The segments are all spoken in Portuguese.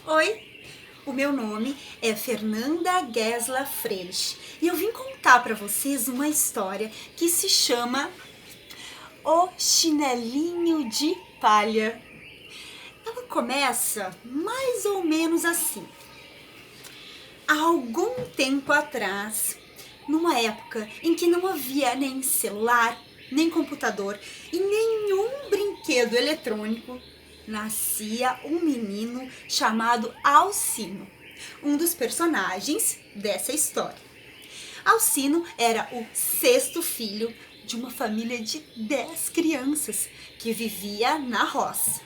Oi, o meu nome é Fernanda Gesla Freixo e eu vim contar para vocês uma história que se chama O Chinelinho de Palha. Ela começa mais ou menos assim. Há algum tempo atrás, numa época em que não havia nem celular, nem computador e nenhum brinquedo eletrônico, nascia um menino chamado Alcino, um dos personagens dessa história. Alcino era o sexto filho de uma família de 10 crianças que vivia na roça.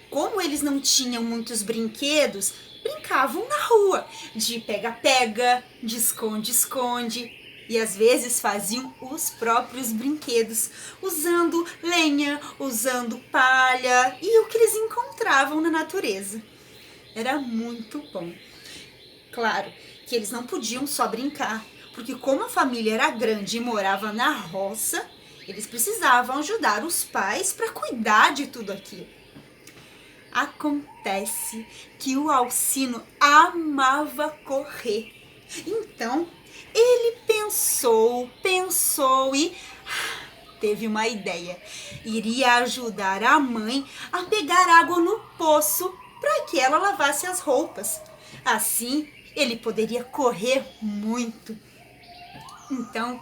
Como eles não tinham muitos brinquedos, brincavam na rua, de pega-pega, de esconde-esconde, e às vezes faziam os próprios brinquedos, usando lenha, usando palha e o que eles encontravam na natureza. Era muito bom. Claro que eles não podiam só brincar, porque como a família era grande e morava na roça, eles precisavam ajudar os pais para cuidar de tudo aquilo. Acontece que o Alcino amava correr. Então, ele pensou e teve uma ideia. Iria ajudar a mãe a pegar água no poço para que ela lavasse as roupas. Assim, ele poderia correr muito. Então,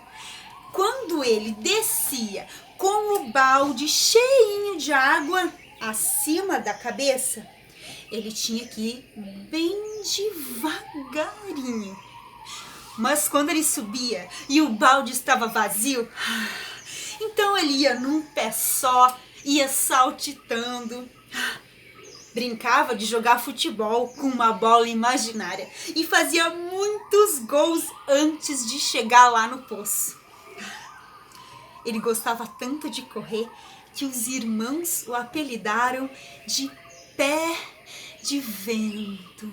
quando ele descia com o balde cheinho de água acima da cabeça, ele tinha que ir bem devagarinho. Mas quando ele subia e o balde estava vazio, então ele ia num pé só, ia saltitando. Brincava de jogar futebol com uma bola imaginária e fazia muitos gols antes de chegar lá no poço. Ele gostava tanto de correr que os irmãos o apelidaram de Pé de Vento.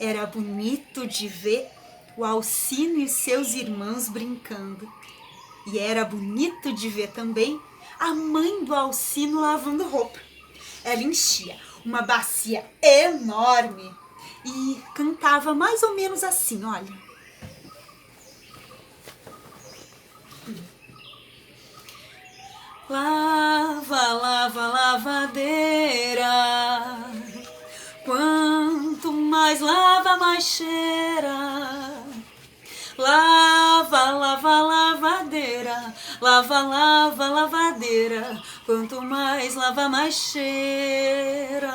Era bonito de ver o Alcino e seus irmãos brincando. E era bonito de ver também a mãe do Alcino lavando roupa. Ela enchia uma bacia enorme e cantava mais ou menos assim, olha. Lava, lava, lavadeira, quanto mais lava, mais cheira. Lava, lava, lavadeira, lava, lava, lavadeira, quanto mais lava, mais cheira.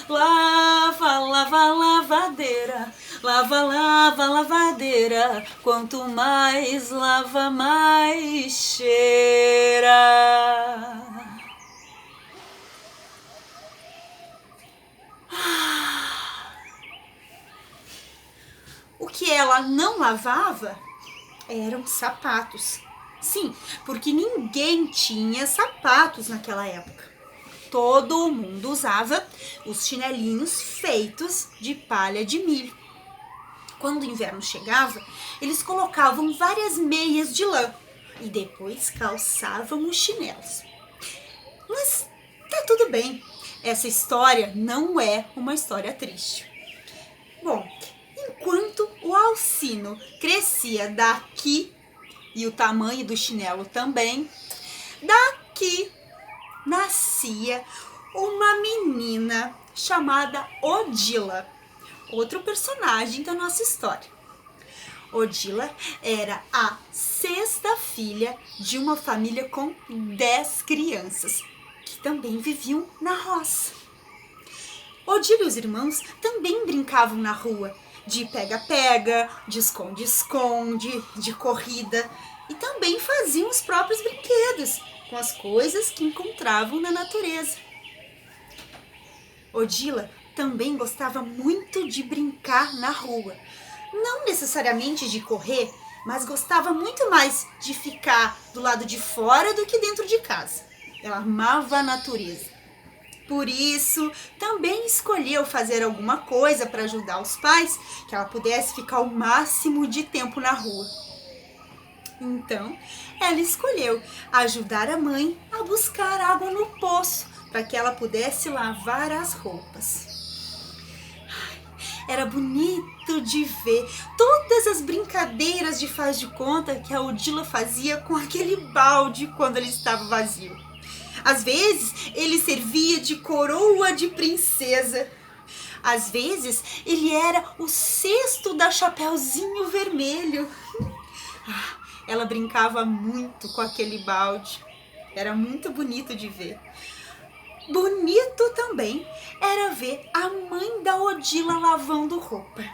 Lava, lava, lavadeira, lava, lava, lavadeira, quanto mais lava, mais cheira. O que ela não lavava eram sapatos. Sim, porque ninguém tinha sapatos naquela época. Todo mundo usava os chinelinhos feitos de palha de milho. Quando o inverno chegava, eles colocavam várias meias de lã e depois calçavam os chinelos. Mas tá tudo bem, essa história não é uma história triste. Bom, enquanto o Alcino crescia daqui, e o tamanho do chinelo também, daqui nascia uma menina chamada Odila, outro personagem da nossa história. Odila era a sexta filha de uma família com 10 crianças, que também viviam na roça. Odila e os irmãos também brincavam na rua, de pega-pega, de esconde-esconde, de corrida, e também faziam os próprios brinquedos com as coisas que encontravam na natureza. Odila também gostava muito de brincar na rua, não necessariamente de correr, mas gostava muito mais de ficar do lado de fora do que dentro de casa. Ela amava a natureza. Por isso, também escolheu fazer alguma coisa para ajudar os pais, que ela pudesse ficar o máximo de tempo na rua. Então, ela escolheu ajudar a mãe a a buscar água no poço para que ela pudesse lavar as roupas. Era bonito de ver todas as brincadeiras de faz de conta que a Odila fazia com aquele balde quando ele estava vazio. Às vezes ele servia de coroa de princesa. Às vezes ele era o cesto da Chapeuzinho Vermelho. Ela brincava muito com aquele balde. Era muito bonito de ver. Bonito também era ver a mãe da Odila lavando roupa.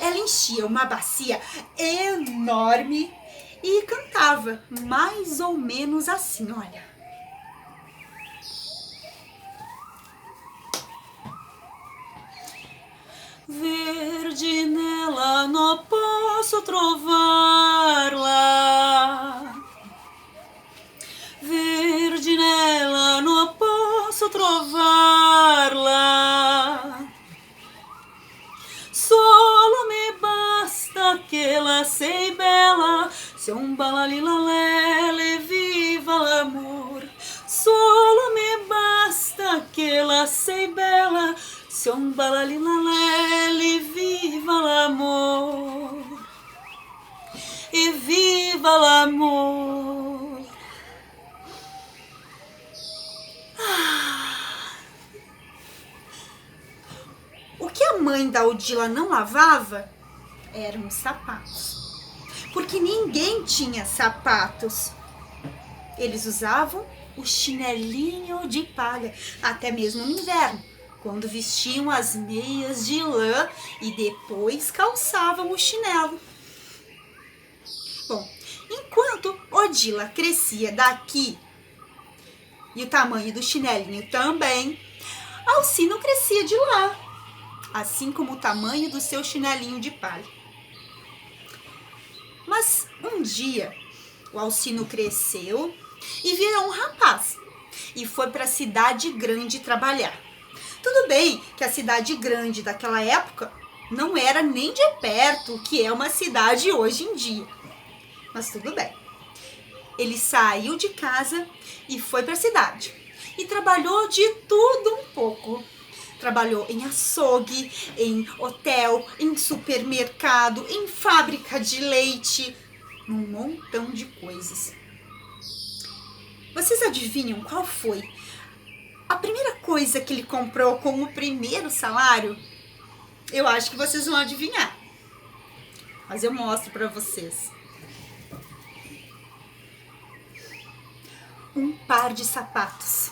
Ela enchia uma bacia enorme e cantava mais ou menos assim, olha. Verde nela não posso trovar-la. Verde nela não posso trovar-la. Solo me basta que ela sei bela, se um balalilalele viva l'amor. Solo me basta que ela sei bela, se um balalilalele viva l'amor. E viva l'amor. O que a mãe da Odila não lavava eram os sapatos, porque ninguém tinha sapatos. Eles usavam o chinelinho de palha, até mesmo no inverno, quando vestiam as meias de lã e depois calçavam o chinelo. Bom, enquanto Odila crescia daqui e o tamanho do chinelinho também, Alcino crescia de lá, assim como o tamanho do seu chinelinho de palha. Mas um dia o Alcino cresceu e virou um rapaz e foi para a cidade grande trabalhar. Tudo bem que a cidade grande daquela época não era nem de perto o que é uma cidade hoje em dia, mas tudo bem. Ele saiu de casa e foi para a cidade e trabalhou de tudo um pouco. Trabalhou em açougue, em hotel, em supermercado, em fábrica de leite, um montão de coisas. Vocês adivinham qual foi a primeira coisa que ele comprou com o primeiro salário? Eu acho que vocês vão adivinhar, mas eu mostro para vocês. Um par de sapatos.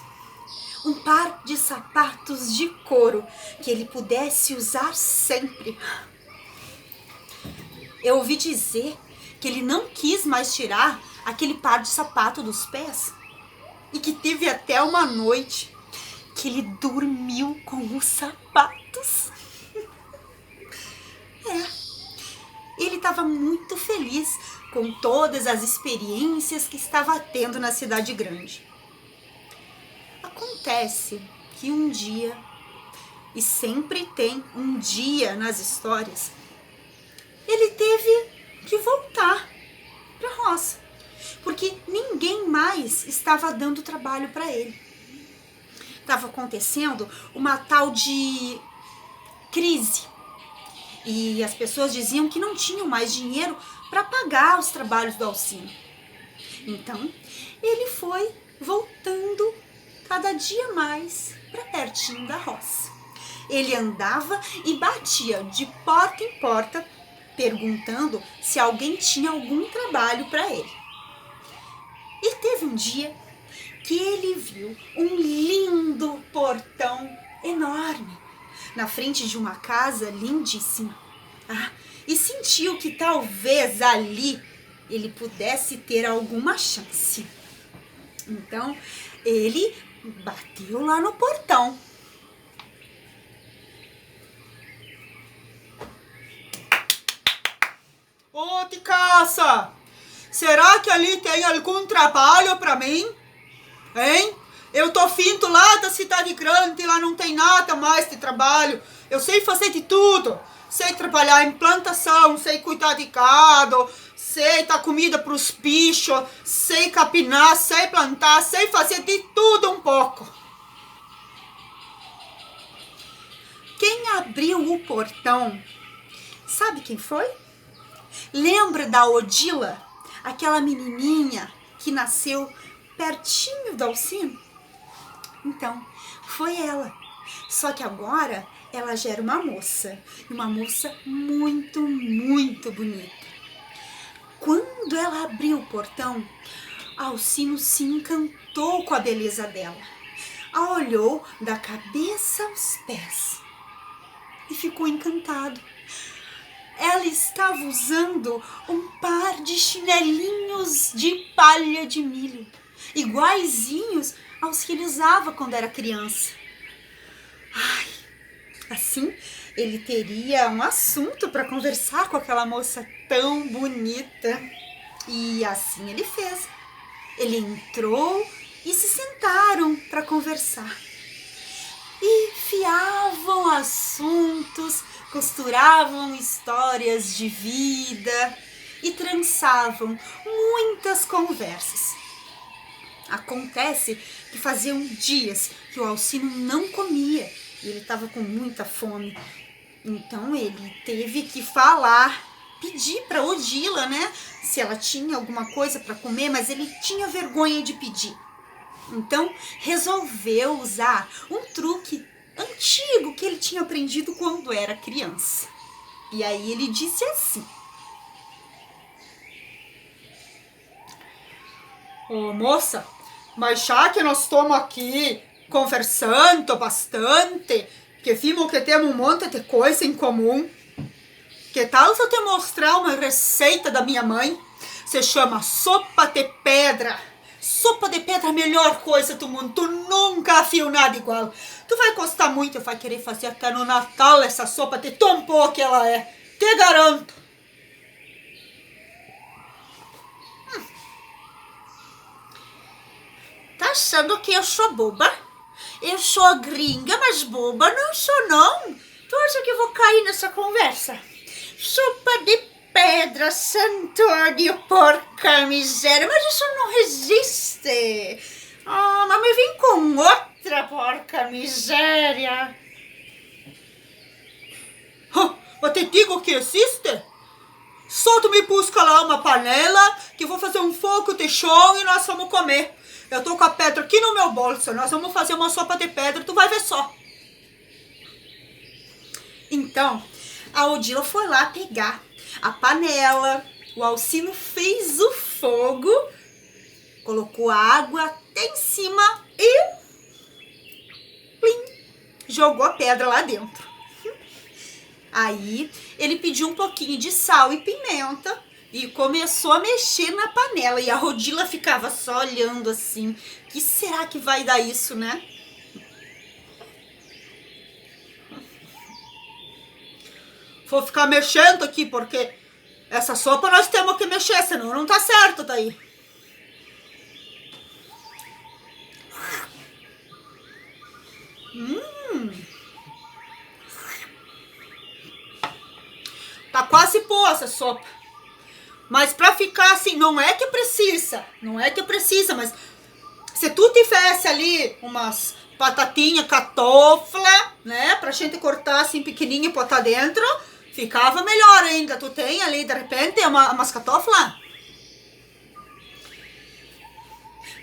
Um par de sapatos de couro que ele pudesse usar sempre. Eu ouvi dizer que ele não quis mais tirar aquele par de sapato dos pés e que teve até uma noite que ele dormiu com os sapatos. Ele estava muito feliz com todas as experiências que estava tendo na cidade grande. Acontece que um dia, e sempre tem um dia nas histórias, ele teve que voltar para a roça, porque ninguém mais estava dando trabalho para ele. Estava acontecendo uma tal de crise e as pessoas diziam que não tinham mais dinheiro para pagar os trabalhos do Alcino. Então, ele foi voltando cada dia mais para pertinho da roça. Ele andava e batia de porta em porta, perguntando se alguém tinha algum trabalho para ele. E teve um dia que ele viu um lindo portão enorme na frente de uma casa lindíssima. E sentiu que talvez ali ele pudesse ter alguma chance. Então, ele bateu lá no portão. Ô, de caça! Será que ali tem algum trabalho pra mim? Hein? Eu tô finto lá da cidade grande, lá não tem nada mais de trabalho. Eu sei fazer de tudo. sei trabalhar em plantação, sei cuidar de gado, sei dar comida para os bichos, sei capinar, sei plantar, sei fazer de tudo um pouco. Quem abriu o portão, sabe quem foi? Lembra da Odila, aquela menininha que nasceu pertinho do Alcino? Então, foi ela. Só que agora ela já era uma moça muito, muito bonita. Quando ela abriu o portão, Alcino se encantou com a beleza dela. A olhou da cabeça aos pés e ficou encantado. Ela estava usando um par de chinelinhos de palha de milho, iguaizinhos aos que ele usava quando era criança. Ai, assim ele teria um assunto para conversar com aquela moça tão bonita. E assim ele fez. Ele entrou e se sentaram para conversar. E fiavam assuntos, costuravam histórias de vida e trançavam muitas conversas. Acontece que faziam dias que o Alcino não comia e ele estava com muita fome. Então ele teve que falar, pedir para Odila, né, se ela tinha alguma coisa para comer, mas ele tinha vergonha de pedir. Então resolveu usar um truque antigo que ele tinha aprendido quando era criança. E aí ele disse assim: ô moça, mas já que nós estamos aqui conversando bastante, que vimos que temos um monte de coisa em comum, que tal se eu te mostrar uma receita da minha mãe? Se chama sopa de pedra. Sopa de pedra é a melhor coisa do mundo. Tu nunca viu nada igual. Tu vai gostar muito e vai querer fazer até no Natal essa sopa de tão boa que ela é. Te garanto. Tá achando que eu sou boba? Eu sou gringa, mas boba não sou não. Tu acha que eu vou cair nessa conversa? Sopa de pedra, santuário, porca miséria, mas isso não resiste. Ah, mas me vem com outra porca miséria. Mas te digo que existe. Só tu me busca lá uma panela que eu vou fazer um fogo de chão e nós vamos comer. Eu tô com a pedra aqui no meu bolso, nós vamos fazer uma sopa de pedra, tu vai ver só. Então, a Odila foi lá pegar a panela, o Alcino fez o fogo, colocou a água até em cima e plim, jogou a pedra lá dentro. Aí ele pediu um pouquinho de sal e pimenta e começou a mexer na panela. E a Odila ficava só olhando assim. Que será que vai dar isso, né? Vou ficar mexendo aqui porque essa sopa nós temos que mexer, senão não tá certo daí. Tá quase boa essa sopa. Mas pra ficar assim, não é que precisa, mas se tu tivesse ali umas batatinhas, cartofla, né, pra gente cortar assim pequenininha e botar dentro, ficava melhor ainda. Tu tem ali, de repente, umas cartoflas?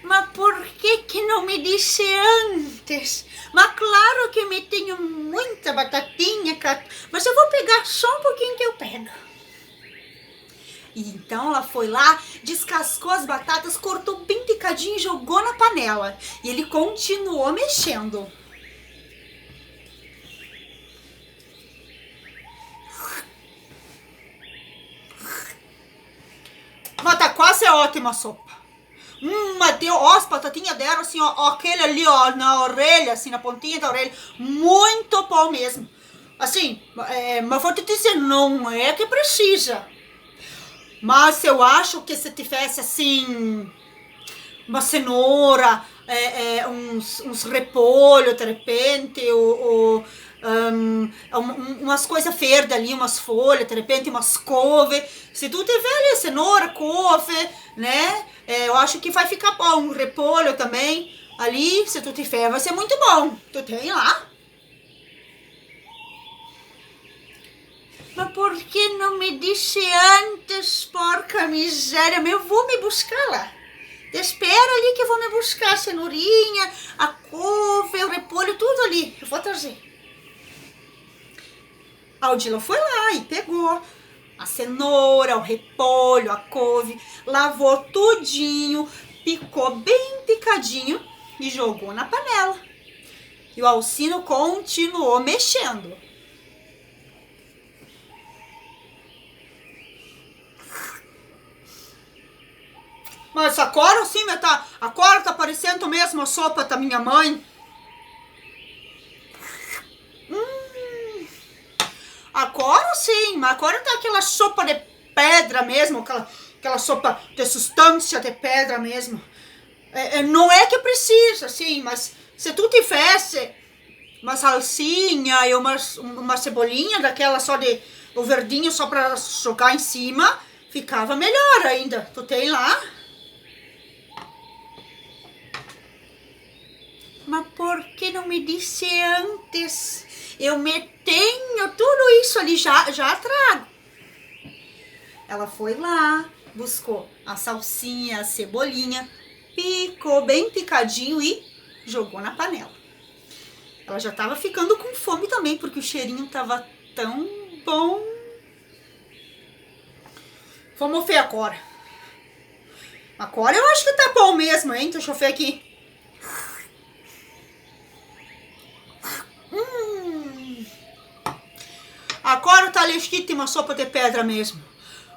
Mas por que não me disse antes? Mas claro que me tenho muita batatinha, mas eu vou pegar só um pouquinho que eu pego. E então ela foi lá, descascou as batatas, cortou bem picadinho e jogou na panela. E ele continuou mexendo. Mas tá quase ótima a sopa. Mas deu, ó, as batatinhas deram assim, ó, aquele ali, ó, na orelha, assim, na pontinha da orelha. Muito bom mesmo. Assim, mas vou te dizer, não é que precisa. Mas eu acho que se tivesse, assim, uma cenoura, uns repolho, de repente, ou umas coisas verdes ali, umas folhas, de repente umas couve. Se tu tiver ali cenoura, couve, né? Eu acho que vai ficar bom. Repolho também. Ali, se tu tiver, vai ser muito bom. Tu tem lá? Mas por que não me disse antes, porca miséria? Eu vou me buscar lá. Te espera ali que eu vou me buscar a cenourinha, a couve, o repolho, tudo ali. Eu vou trazer. A Odila foi lá e pegou a cenoura, o repolho, a couve, lavou tudinho, picou bem picadinho e jogou na panela. E o Alcino continuou mexendo. Mas agora sim, agora tá parecendo mesmo a sopa da minha mãe. Agora sim, mas agora tá aquela sopa de pedra mesmo, aquela sopa de substância de pedra mesmo. Não é que precisa, sim, mas se tu tivesse uma salsinha e uma cebolinha daquela só de o verdinho só pra jogar em cima, ficava melhor ainda. Tu tem lá? Mas por que não me disse antes? Eu me tenho tudo isso ali, já trago. Ela foi lá, buscou a salsinha, a cebolinha, picou bem picadinho e jogou na panela. Ela já tava ficando com fome também, porque o cheirinho tava tão bom. Vamos ver agora. Agora eu acho que tá bom mesmo, hein? Deixa eu ver aqui. Agora tá legítima sopa de pedra mesmo.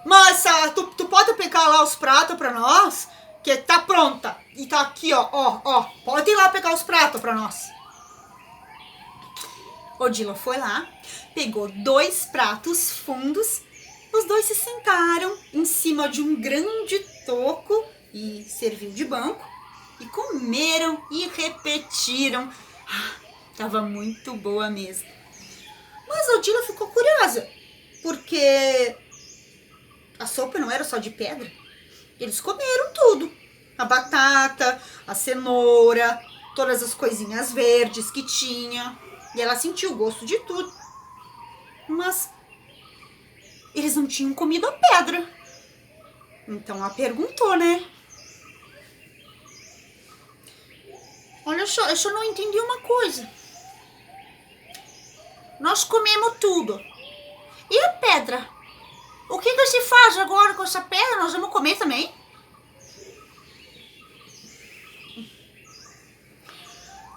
Mas tu pode pegar lá os pratos pra nós, que tá pronta. E tá aqui, ó. Pode ir lá pegar os pratos pra nós. Odila foi lá, pegou 2 pratos fundos. Os 2 se sentaram em cima de um grande toco e serviu de banco. E comeram e repetiram. Tava muito boa mesmo. Mas a Odila ficou curiosa, porque a sopa não era só de pedra. Eles comeram tudo. A batata, a cenoura, todas as coisinhas verdes que tinha. E ela sentiu o gosto de tudo. Mas eles não tinham comido a pedra. Então ela perguntou, né? Olha só, eu só não entendi uma coisa. Nós comemos tudo. E a pedra? O que se faz agora com essa pedra? Nós vamos comer também?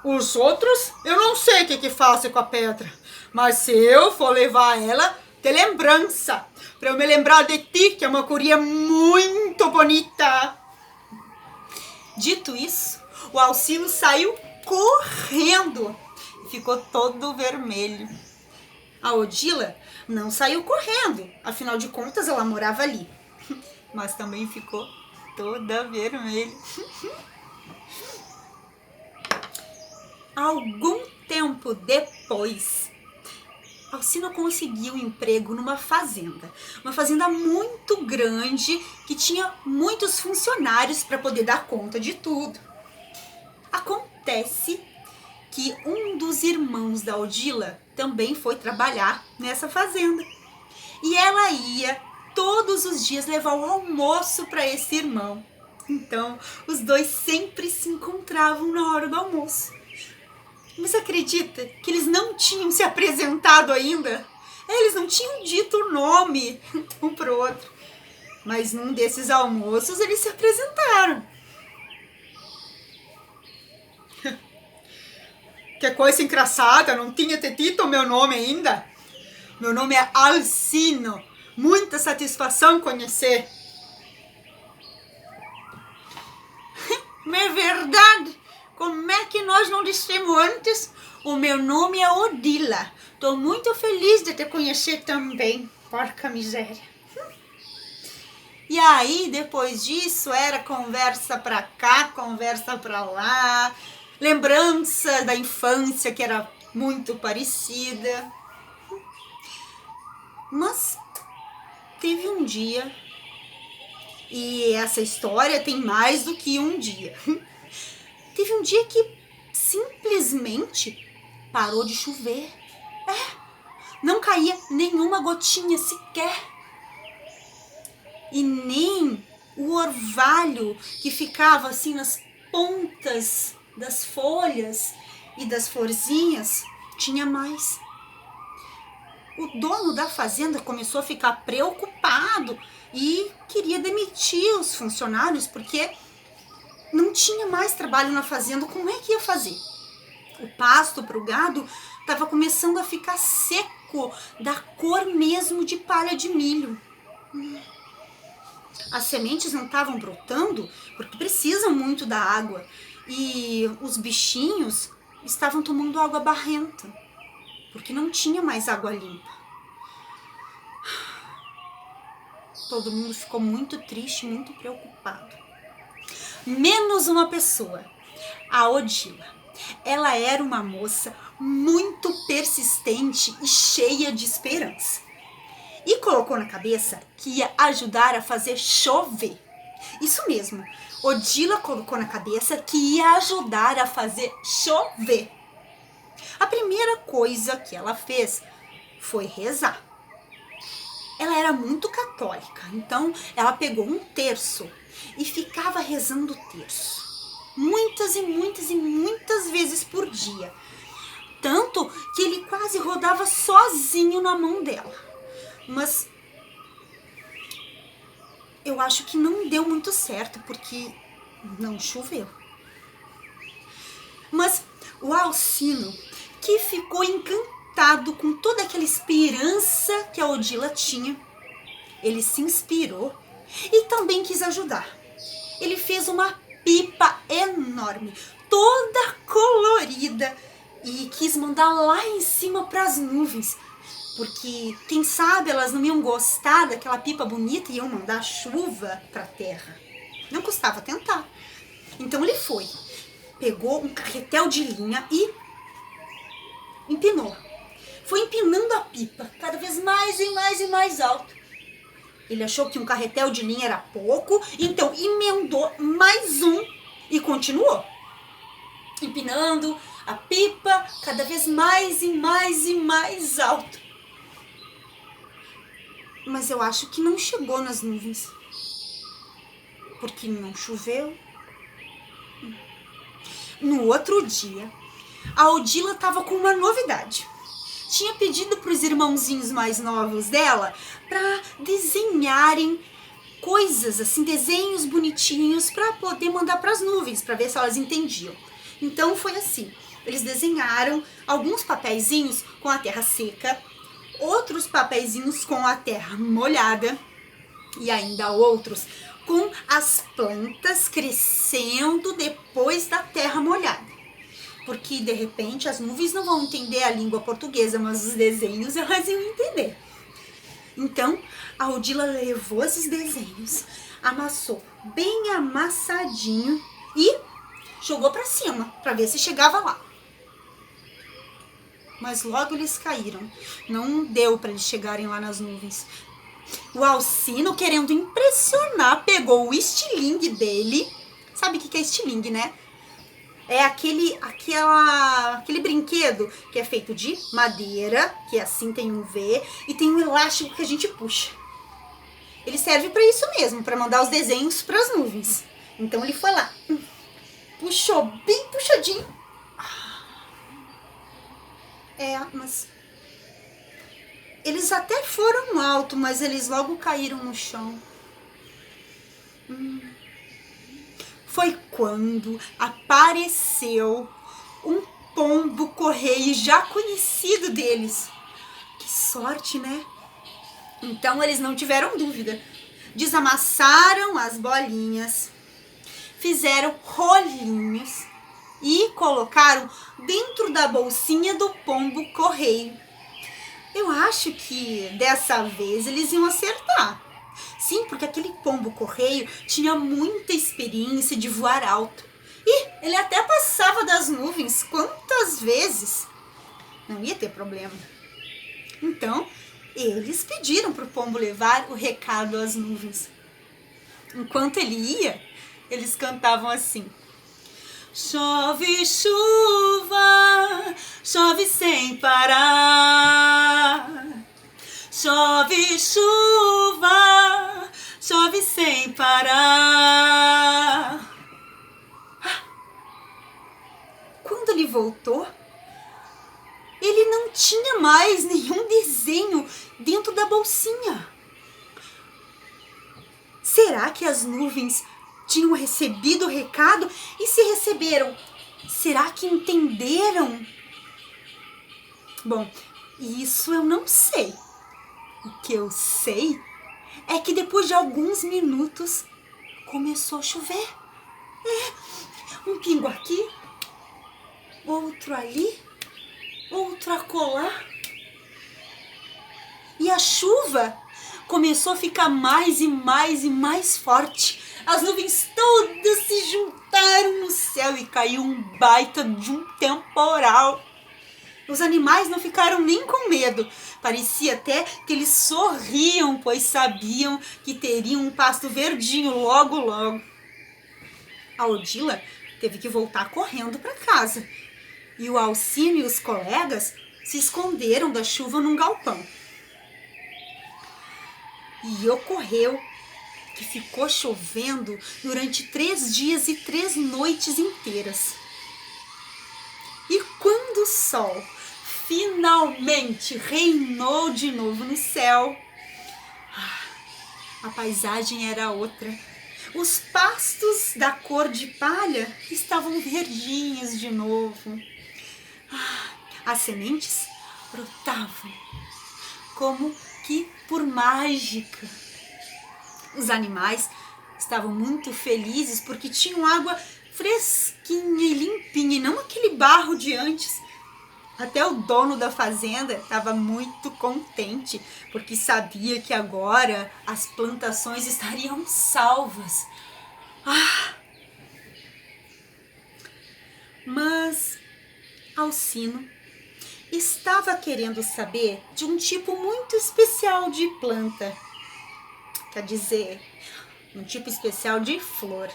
Os outros, eu não sei o que fazem com a pedra. Mas se eu for levar ela de lembrança, pra eu me lembrar de ti, que é uma guria muito bonita. Dito isso, o Alcino saiu correndo. Ficou todo vermelho. A Odila não saiu correndo, afinal de contas ela morava ali. Mas também ficou toda vermelha. Algum tempo depois, Alcino conseguiu um emprego numa fazenda. Uma fazenda muito grande que tinha muitos funcionários para poder dar conta de tudo. Acontece que um dos irmãos da Odila também foi trabalhar nessa fazenda. E ela ia todos os dias levar o almoço para esse irmão. Então, os dois sempre se encontravam na hora do almoço. Você acredita que eles não tinham se apresentado ainda? Eles não tinham dito o nome um pro outro. Mas num desses almoços eles se apresentaram. Que coisa engraçada, não tinha te dito o meu nome ainda. Meu nome é Alcino. Muita satisfação conhecer. Mas é verdade. Como é que nós não dissemos antes? O meu nome é Odila. Tô muito feliz de te conhecer também, porca miséria. E aí, depois disso, era conversa pra cá, conversa pra lá. Lembrança da infância, que era muito parecida. Mas teve um dia, e essa história tem mais do que um dia. Teve um dia que simplesmente parou de chover. Não caía nenhuma gotinha sequer. E nem o orvalho que ficava assim nas pontas das folhas e das florzinhas tinha mais. O dono da fazenda começou a ficar preocupado e queria demitir os funcionários porque não tinha mais trabalho na fazenda. Como é que ia fazer? O pasto para o gado estava começando a ficar seco, da cor mesmo de palha de milho. As sementes não estavam brotando porque precisam muito da água e os bichinhos estavam tomando água barrenta porque não tinha mais água limpa. Todo mundo ficou muito triste, muito preocupado. Menos uma pessoa, a Odila. Ela era uma moça muito persistente e cheia de esperança. E colocou na cabeça que ia ajudar a fazer chover. Isso mesmo, Odila colocou na cabeça que ia ajudar a fazer chover. A primeira coisa que ela fez foi rezar. Ela era muito católica, então ela pegou um terço e ficava rezando o terço. Muitas e muitas e muitas vezes por dia. Tanto que ele quase rodava sozinho na mão dela. Mas eu acho que não deu muito certo, porque não choveu. Mas o Alcino, que ficou encantado com toda aquela esperança que a Odila tinha, ele se inspirou e também quis ajudar. Ele fez uma pipa enorme, toda colorida, e quis mandar lá em cima para as nuvens, porque quem sabe elas não iam gostar daquela pipa bonita e iam mandar chuva para a terra. Não custava tentar. Então ele foi, pegou um carretel de linha e empinou. Foi empinando a pipa cada vez mais e mais e mais alto. Ele achou que um carretel de linha era pouco, então emendou mais um e continuou empinando a pipa cada vez mais e mais e mais alto. Mas eu acho que não chegou nas nuvens, porque não choveu. No outro dia, a Odila estava com uma novidade. Tinha pedido para os irmãozinhos mais novos dela para desenharem coisas, assim, desenhos bonitinhos para poder mandar para as nuvens, para ver se elas entendiam. Então foi assim, eles desenharam alguns papeizinhos com a terra seca, outros papeizinhos com a terra molhada e ainda outros com as plantas crescendo depois da terra molhada. Porque de repente as nuvens não vão entender a língua portuguesa, mas os desenhos elas iam entender. Então a Odila levou esses desenhos, amassou bem amassadinho e jogou para cima para ver se chegava lá. Mas logo eles caíram. Não deu para eles chegarem lá nas nuvens. O Alcino, querendo impressionar, pegou o estilingue dele. Sabe o que é estilingue, né? É aquele brinquedo que é feito de madeira, que assim tem um V, e tem um elástico que a gente puxa. Ele serve para isso mesmo, para mandar os desenhos para as nuvens. Então ele foi lá, puxou bem puxadinho. Mas eles até foram alto, mas eles logo caíram no chão. Foi quando apareceu um pombo-correio já conhecido deles. Que sorte, né? Então eles não tiveram dúvida. Desamassaram as bolinhas, fizeram rolinhos e colocaram dentro da bolsinha do pombo-correio. Eu acho que dessa vez eles iam acertar. Sim, porque aquele pombo-correio tinha muita experiência de voar alto. E ele até passava das nuvens quantas vezes. não ia ter problema. Então, eles pediram para o pombo levar o recado às nuvens. Enquanto ele ia, eles cantavam assim: chove chuva, chove sem parar. Chove chuva, chove sem parar. Quando ele voltou, ele não tinha mais nenhum desenho dentro da bolsinha. Será que as nuvens tinham recebido o recado? E se receberam, será que entenderam? Bom, isso eu não sei. O que eu sei é que depois de alguns minutos começou a chover. Um pingo aqui, outro ali, outro acolá. E a chuva começou a ficar mais e mais e mais forte. As nuvens todas se juntaram no céu e caiu um baita de um temporal. Os animais não ficaram nem com medo. Parecia até que eles sorriam, pois sabiam que teriam um pasto verdinho logo, logo. A Odila teve que voltar correndo para casa. E o Alcino e os colegas se esconderam da chuva num galpão. E ocorreu que ficou chovendo durante 3 dias e 3 noites inteiras. E quando o sol finalmente reinou de novo no céu, a paisagem era outra. Os pastos da cor de palha estavam verdinhos de novo. As sementes brotavam como que por mágica. Os animais estavam muito felizes porque tinham água fresquinha e limpinha e não aquele barro de antes. Até o dono da fazenda estava muito contente, porque sabia que agora as plantações estariam salvas. Mas Alcino estava querendo saber de um tipo muito especial de planta. Quer dizer, um tipo especial de flor,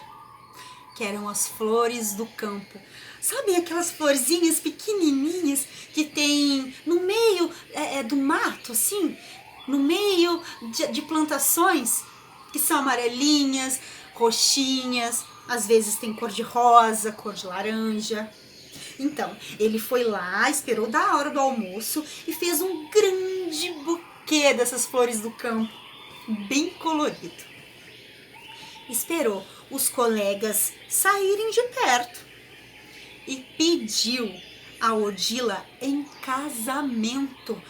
que eram as flores do campo. Sabe aquelas florzinhas pequenininhas que tem no meio do mato, assim? No meio de plantações, que são amarelinhas, roxinhas, às vezes tem cor de rosa, cor de laranja. Então, ele foi lá, esperou da hora do almoço e fez um grande buquê dessas flores do campo, bem colorido. Esperou os colegas saírem de perto e pediu a Odila em casamento.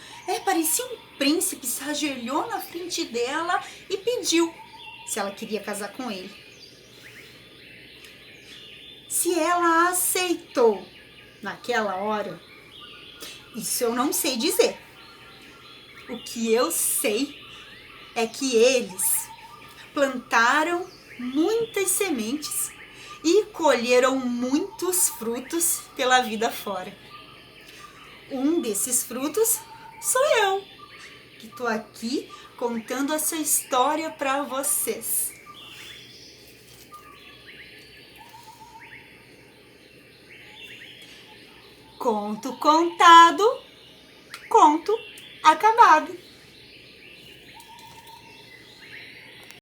Parecia um príncipe, se ajoelhou na frente dela e pediu se ela queria casar com ele. Se ela aceitou naquela hora, isso eu não sei dizer. O que eu sei é que eles plantaram muitas sementes e colheram muitos frutos pela vida fora. Um desses frutos sou eu, que estou aqui contando essa história para vocês. Conto contado, conto acabado.